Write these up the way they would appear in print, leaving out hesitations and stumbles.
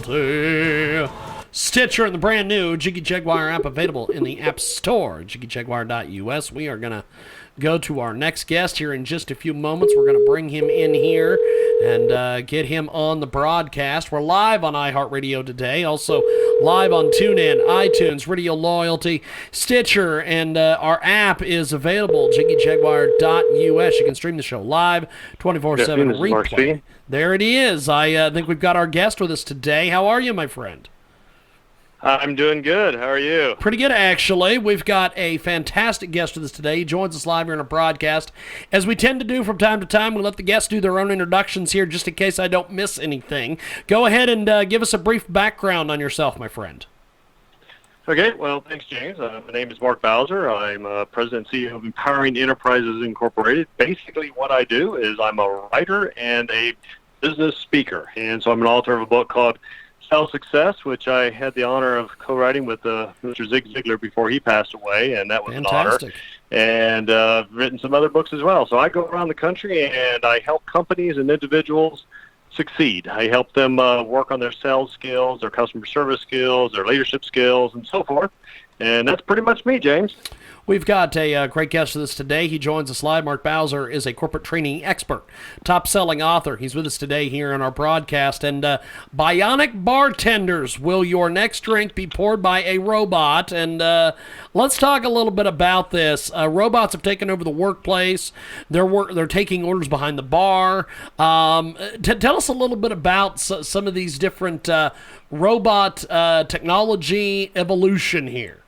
Loyalty. Stitcher and the brand new Jiggy Jaguar app available in the App Store, jiggyjaguar.us. We are going to go to our next guest here in just a few moments. We're going to bring him in here and get him on the broadcast. We're live on iHeartRadio today, also live on TuneIn, iTunes, Radio Loyalty, Stitcher, and our app is available, jiggyjaguar.us. You can stream the show live, 24/7 replay. There it is. I think we've got our guest with us today. How are you, my friend? I'm doing good. How are you? Pretty good, actually. We've got a fantastic guest with us today. He joins us live here in a broadcast. As we tend to do from time to time, we let the guests do their own introductions here just in case I don't miss anything. Go ahead and give us a brief background on yourself, my friend. Okay. Well, thanks, James. My name is Mark Bowser. I'm President and CEO of Empowering Enterprises Incorporated. Basically, what I do is I'm a writer and a business speaker. And so I'm an author of a book called Sell Success, which I had the honor of co-writing with Mr. Zig Ziglar before he passed away, and that was Fantastic. An honor. And written some other books as well. So I go around the country and I help companies and individuals succeed. I help them work on their sales skills, their customer service skills, their leadership skills, and so forth. And that's pretty much me, James. We've got a great guest with us today. He joins us live. Mark Bowser is a corporate training expert, top-selling author. He's with us today here on our broadcast. And bionic bartenders, will your next drink be poured by a robot? And let's talk a little bit about this. Robots have taken over the workplace. They're taking orders behind the bar. Tell us a little bit about some of these different robot technology evolution here.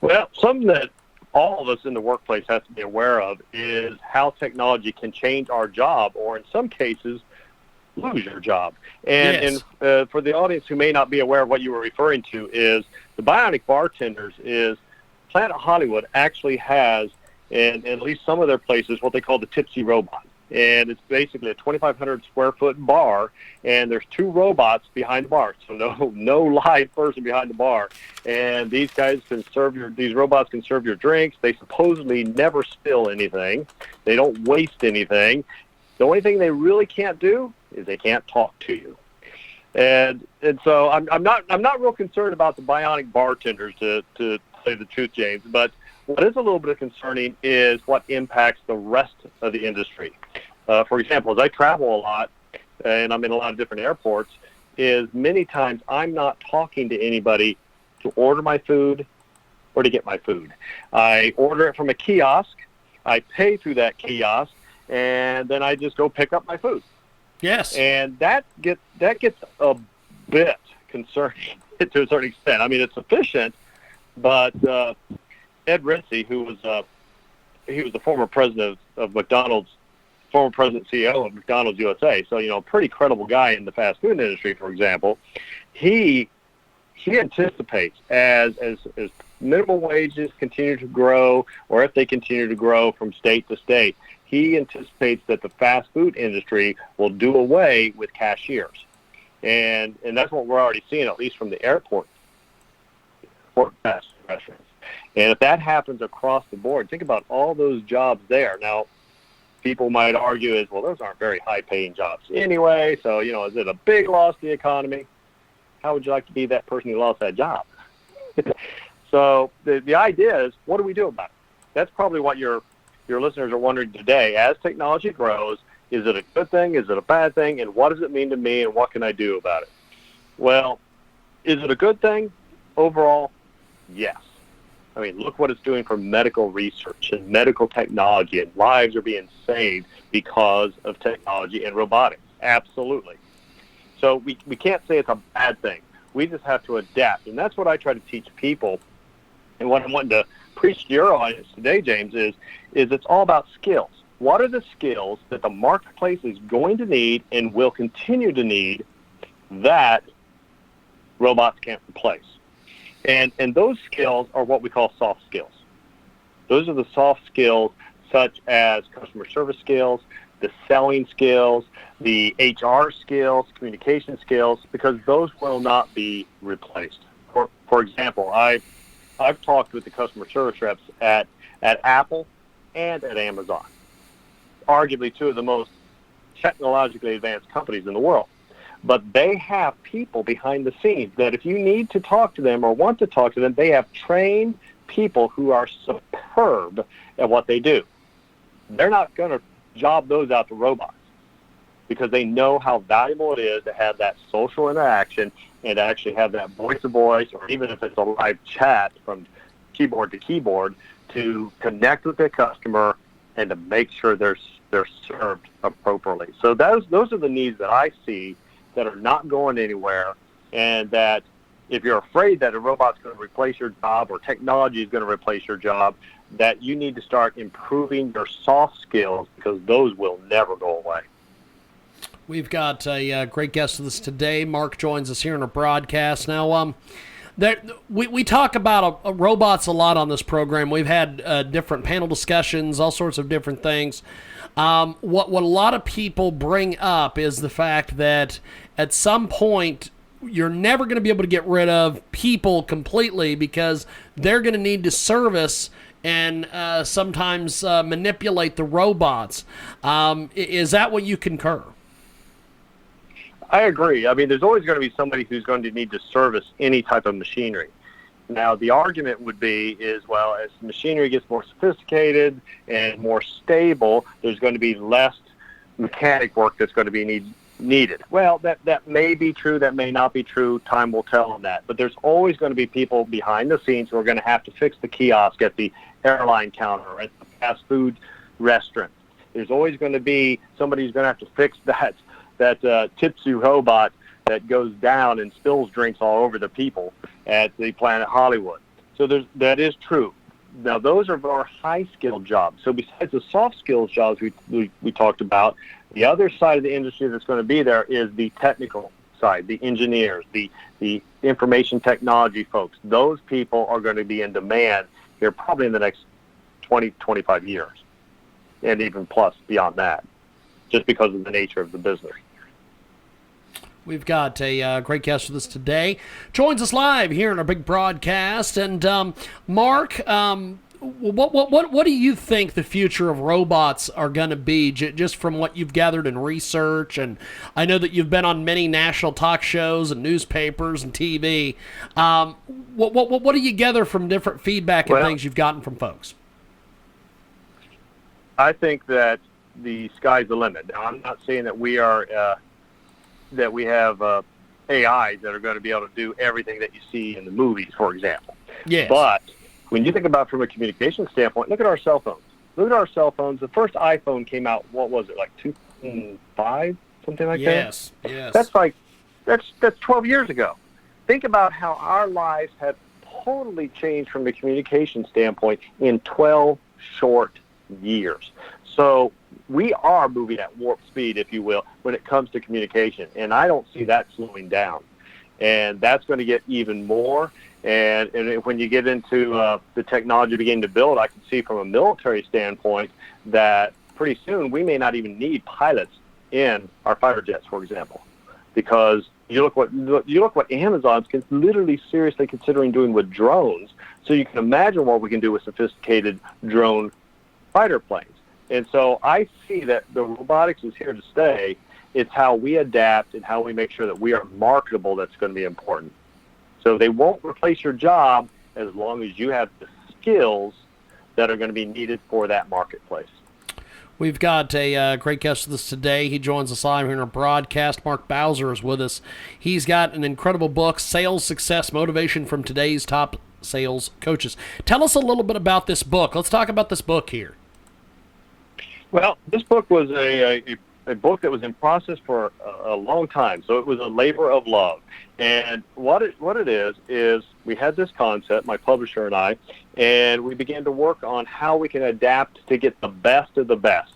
Well, something that all of us in the workplace has to be aware of is how technology can change our job, or in some cases, lose your job. And for the audience who may not be aware of what you were referring to, is the bionic bartenders is Planet Hollywood actually has, in at least some of their places, what they call the Tipsy Robot. And it's basically a 2,500 square foot bar, and there's two robots behind the bar, so no live person behind the bar. And these guys can these robots can serve your drinks. They supposedly never spill anything. They don't waste anything. The only thing they really can't do is they can't talk to you. And so I'm not real concerned about the bionic bartenders, to say the truth, James. But what is a little bit concerning is what impacts the rest of the industry. For example, as I travel a lot, and I'm in a lot of different airports, is many times I'm not talking to anybody to order my food or to get my food. I order it from a kiosk, I pay through that kiosk, and then I just go pick up my food. Yes. And that gets a bit concerning to a certain extent. I mean, it's efficient, but Ed Rinsey, who was the former president of McDonald's, former president CEO of McDonald's USA, so pretty credible guy in the fast food industry, for example. He anticipates as minimum wages continue to grow, or if they continue to grow from state to state, he anticipates that the fast food industry will do away with cashiers, and that's what we're already seeing, at least from the airport fast restaurants. And if that happens across the board, think about all those jobs there. Now, people might argue is, well, those aren't very high-paying jobs anyway, so, is it a big loss to the economy? How would you like to be that person who lost that job? So the idea is, what do we do about it? That's probably what your listeners are wondering today. As technology grows, is it a good thing? Is it a bad thing? And what does it mean to me, and what can I do about it? Well, is it a good thing? Overall, yes. I mean, look what it's doing for medical research and medical technology, and lives are being saved because of technology and robotics. Absolutely. So we can't say it's a bad thing. We just have to adapt, and that's what I try to teach people. And what I'm wanting to preach to your audience today, James, is it's all about skills. What are the skills that the marketplace is going to need and will continue to need that robots can't replace? And those skills are what we call soft skills. Those are the soft skills such as customer service skills, the selling skills, the HR skills, communication skills, because those will not be replaced. For example, I've talked with the customer service reps at Apple and at Amazon, arguably two of the most technologically advanced companies in the world. But they have people behind the scenes that if you need to talk to them or want to talk to them, they have trained people who are superb at what they do. They're not going to job those out to robots because they know how valuable it is to have that social interaction and actually have that voice-to-voice, or even if it's a live chat from keyboard to keyboard, to connect with their customer and to make sure they're served appropriately. So those are the needs that I see that are not going anywhere, and that if you're afraid that a robot's going to replace your job or technology is going to replace your job, that you need to start improving your soft skills, because those will never go away. We've got a great guest with us today. Mark joins us here in our broadcast. Now, we talk about robots a lot on this program. We've had different panel discussions, all sorts of different things. What a lot of people bring up is the fact that at some point you're never going to be able to get rid of people completely, because they're going to need to service and sometimes manipulate the robots. Is that what you concur? I agree. I mean, there's always going to be somebody who's going to need to service any type of machinery. Now, the argument would be is, well, as machinery gets more sophisticated and more stable, there's going to be less mechanic work that's going to be needed. Well, that may be true. That may not be true. Time will tell on that. But there's always going to be people behind the scenes who are going to have to fix the kiosk at the airline counter, at the fast food restaurant. There's always going to be somebody who's going to have to fix that tipsy robot that goes down and spills drinks all over the people at the Planet Hollywood. So that is true. Now, those are more high-skilled jobs. So besides the soft skills jobs we talked about, the other side of the industry that's going to be there is the technical side, the engineers, the information technology folks. Those people are going to be in demand here probably in the next 20, 25 years, and even plus beyond that, just because of the nature of the business. We've got a great guest with us today. Joins us live here in our big broadcast. And Mark, what do you think the future of robots are going to be, just from what you've gathered in research? And I know that you've been on many national talk shows and newspapers and TV. What do you gather from different feedback and things you've gotten from folks? I think that the sky's the limit. Now, I'm not saying that we are that we have AIs that are going to be able to do everything that you see in the movies, for example. Yes. But when you think about it from a communication standpoint, look at our cell phones. Look at our cell phones. The first iPhone came out, what was it, like 2005, something like that? Yes. That's 12 years ago. Think about how our lives have totally changed from a communication standpoint in 12 short years. So we are moving at warp speed, if you will, when it comes to communication, and I don't see that slowing down. And that's going to get even more. And when you get into the technology beginning to build, I can see from a military standpoint that pretty soon we may not even need pilots in our fighter jets, for example, because you look what Amazon's literally seriously considering doing with drones. So you can imagine what we can do with sophisticated drone fighter planes. And so I see that the robotics is here to stay. It's how we adapt and how we make sure that we are marketable that's going to be important. So they won't replace your job as long as you have the skills that are going to be needed for that marketplace. We've got a great guest with us today. He joins us live here in our broadcast. Mark Bowser is with us. He's got an incredible book, Sales Success Motivation from Today's Top Sales Coaches. Tell us a little bit about this book. Let's talk about this book here. Well, this book was a book that was in process for a long time, so it was a labor of love. And what it is we had this concept, my publisher and I, and we began to work on how we can adapt to get the best of the best.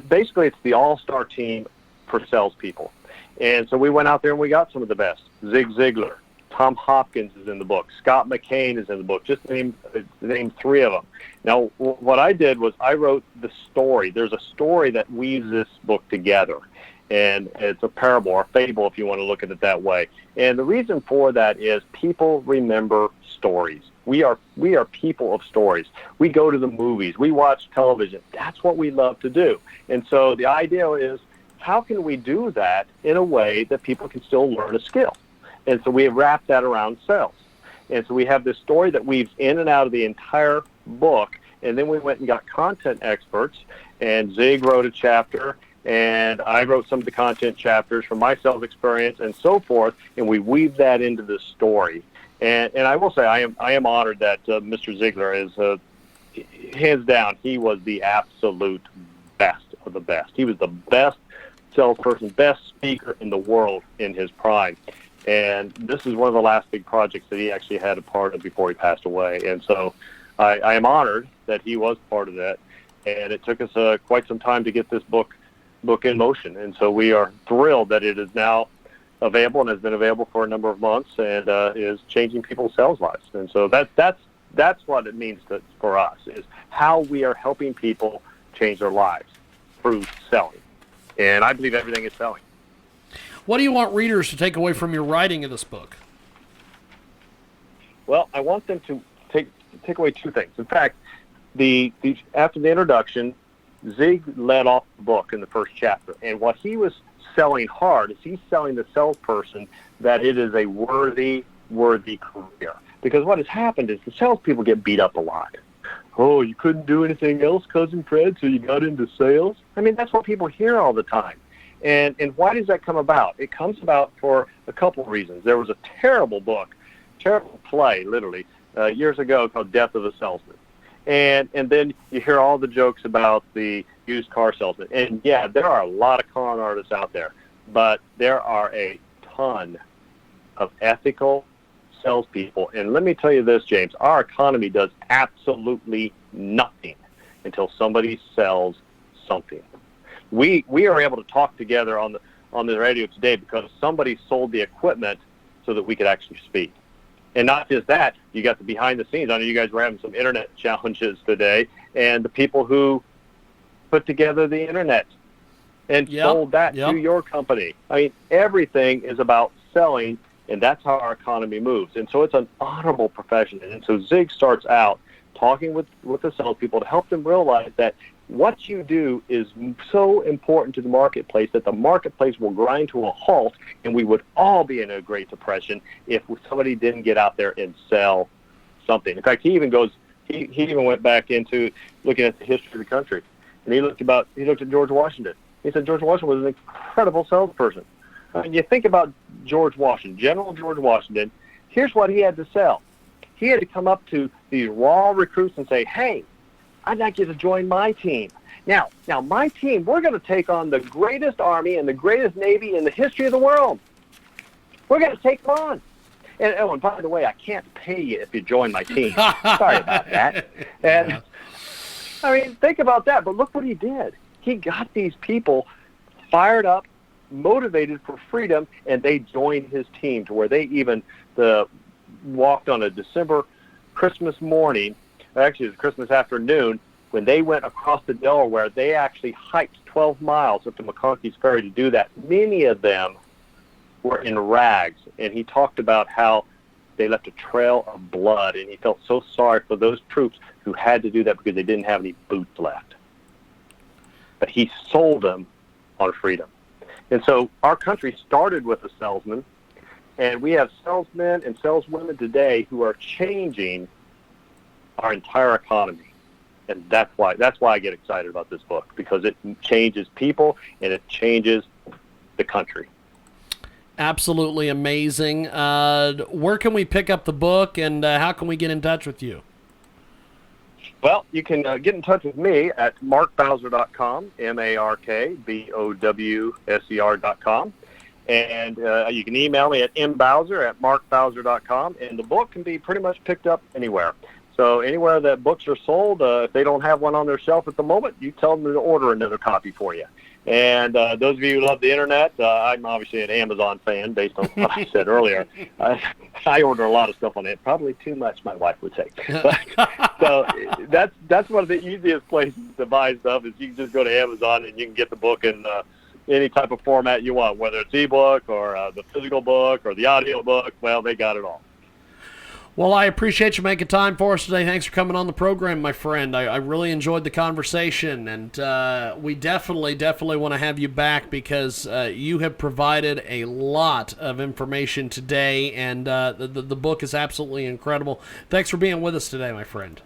Basically, it's the all-star team for salespeople. And so we went out there and we got some of the best. Zig Ziglar, Tom Hopkins is in the book. Scott McCain is in the book. Just name three of them. Now, what I did was I wrote the story. There's a story that weaves this book together, and it's a parable or fable if you want to look at it that way. And the reason for that is people remember stories. We are people of stories. We go to the movies. We watch television. That's what we love to do. And so the idea is, how can we do that in a way that people can still learn a skill? And so we wrap that around sales. And so we have this story that weaves in and out of the entire book. And then we went and got content experts, and Zig wrote a chapter, and I wrote some of the content chapters from my sales experience and so forth, and we weave that into the story. And I will say I am honored that Mr. Ziegler is, hands down, he was the absolute best of the best. He was the best salesperson, best speaker in the world in his prime. And this is one of the last big projects that he actually had a part of before he passed away. And so I am honored that he was part of that. And it took us quite some time to get this book in motion. And so we are thrilled that it is now available and has been available for a number of months and is changing people's sales lives. And so that's what it means for us, is how we are helping people change their lives through selling. And I believe everything is selling. What do you want readers to take away from your writing of this book? Well, I want them to take away two things. In fact, after the introduction, Zig led off the book in the first chapter. And what he was selling hard is he's selling the salesperson that it is a worthy career. Because what has happened is the salespeople get beat up a lot. Oh, you couldn't do anything else, Cousin Fred, so you got into sales? I mean, that's what people hear all the time. And why does that come about? It comes about for a couple of reasons. There was a terrible play, literally, years ago called Death of a Salesman. And then you hear all the jokes about the used car salesman. And, yeah, there are a lot of con artists out there, but there are a ton of ethical salespeople. And let me tell you this, James, our economy does absolutely nothing until somebody sells something. We are able to talk together on the radio today because somebody sold the equipment so that we could actually speak. And not just that, you got the behind the scenes. I know you guys were having some internet challenges today, and the people who put together the internet and sold that to your company. I mean, everything is about selling, and that's how our economy moves. And so it's an honorable profession. And so Zig starts out talking with the salespeople to help them realize that what you do is so important to the marketplace that the marketplace will grind to a halt, and we would all be in a Great Depression if somebody didn't get out there and sell something. In fact, he even went back into looking at the history of the country, and he looked at George Washington. He said George Washington was an incredible salesperson. I mean, you think about George Washington, General George Washington. Here's what he had to sell. He had to come up to these raw recruits and say, "Hey, I'd like you to join my team. Now, my team, we're going to take on the greatest army and the greatest navy in the history of the world. We're going to take them on. And by the way, I can't pay you if you join my team. Sorry about that." And I mean, think about that. But look what he did. He got these people fired up, motivated for freedom, and they joined his team to where they even walked on a December Christmas morning. Actually, it was Christmas afternoon, when they went across the Delaware. They actually hiked 12 miles up to McConkey's Ferry to do that. Many of them were in rags, and he talked about how they left a trail of blood, and he felt so sorry for those troops who had to do that because they didn't have any boots left. But he sold them on freedom. And so our country started with a salesman, and we have salesmen and saleswomen today who are changing our entire economy. And that's why I get excited about this book, because it changes people and it changes the country. Absolutely amazing. Where can we pick up the book, and how can we get in touch with you? Well, you can get in touch with me at markbowser.com, MarkBowser.com. And you can email me at mbowser@markbowser.com. And the book can be pretty much picked up anywhere. So anywhere that books are sold, if they don't have one on their shelf at the moment, you tell them to order another copy for you. And those of you who love the internet, I'm obviously an Amazon fan based on what I said earlier. I order a lot of stuff on it, probably too much, my wife would say. So that's one of the easiest places to buy stuff is you can just go to Amazon and you can get the book in any type of format you want, whether it's ebook or the physical book or the audio book. Well, they got it all. Well, I appreciate you making time for us today. Thanks for coming on the program, my friend. I really enjoyed the conversation, and we definitely want to have you back because you have provided a lot of information today, and the book is absolutely incredible. Thanks for being with us today, my friend.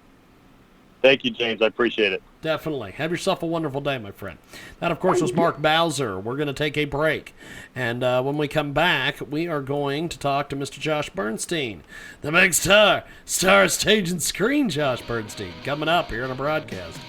Thank you, James. I appreciate it. Definitely. Have yourself a wonderful day, my friend. That, of course, was Mark Bowser. We're going to take a break. And when we come back, we are going to talk to Mr. Josh Bernstein, the big star, stage and screen Josh Bernstein, coming up here on a broadcast.